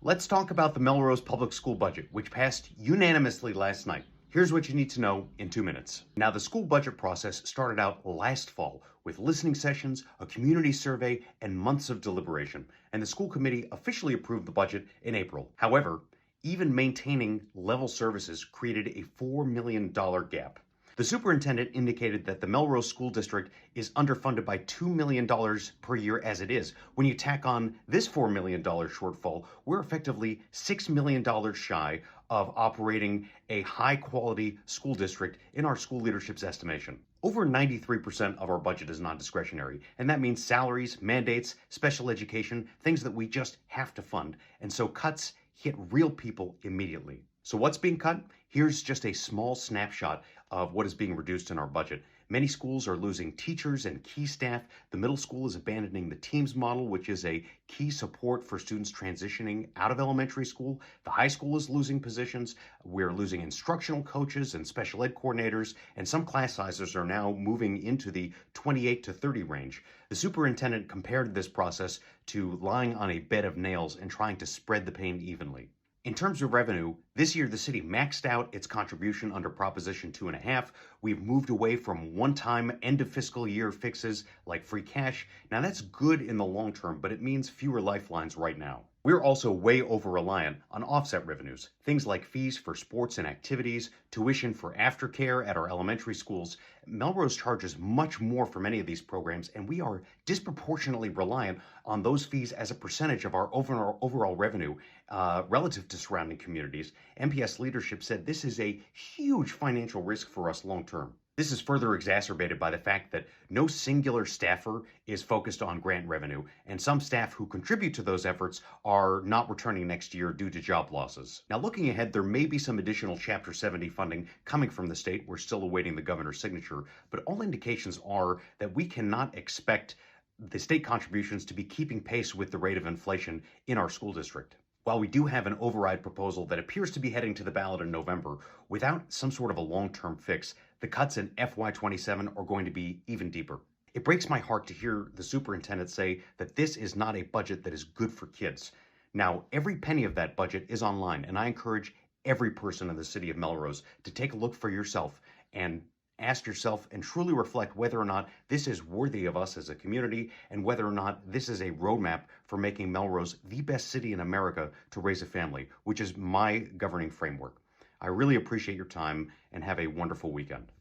Let's talk about the Melrose Public School budget, which passed unanimously last night. Here's what you need to know in 2 minutes. Now, the school budget process started out last fall with listening sessions, a community survey, and months of deliberation. And the school committee officially approved the budget in April. However, even maintaining level services created a $4 million gap. The superintendent indicated that the Melrose School District is underfunded by $2 million per year as it is. When you tack on this $4 million shortfall, we're effectively $6 million shy of operating a high-quality school district in our school leadership's estimation. Over 93% of our budget is non-discretionary, and that means salaries, mandates, special education, things that we just have to fund. And so cuts hit real people immediately. So what's being cut? Here's just a small snapshot of what is being reduced in our budget. Many schools are losing teachers and key staff. The middle school is abandoning the Teams model, which is a key support for students transitioning out of elementary school. The high school is losing positions. We're losing instructional coaches and special ed coordinators, and some class sizes are now moving into the 28 to 30 range. The superintendent compared this process to lying on a bed of nails and trying to spread the pain evenly. In terms of revenue, this year the city maxed out its contribution under Proposition 2.5. We've moved away from one-time end of fiscal year fixes like free cash. Now that's good in the long term, but it means fewer lifelines right now. We're also way over-reliant on offset revenues, things like fees for sports and activities, tuition for aftercare at our elementary schools. Melrose charges much more for many of these programs, and we are disproportionately reliant on those fees as a percentage of our overall revenue relative to surrounding communities. MPS leadership said this is a huge financial risk for us long-term. This is further exacerbated by the fact that no singular staffer is focused on grant revenue, and some staff who contribute to those efforts are not returning next year due to job losses. Now, looking ahead, there may be some additional Chapter 70 funding coming from the state. We're still awaiting the governor's signature, but all indications are that we cannot expect the state contributions to be keeping pace with the rate of inflation in our school district. While we do have an override proposal that appears to be heading to the ballot in November, without some sort of a long-term fix, the cuts in FY27 are going to be even deeper. It breaks my heart to hear the superintendent say that this is not a budget that is good for kids. Now, every penny of that budget is online, and I encourage every person in the city of Melrose to take a look for yourself and ask yourself and truly reflect whether or not this is worthy of us as a community and whether or not this is a roadmap for making Melrose the best city in America to raise a family, which is my governing framework. I really appreciate your time and have a wonderful weekend.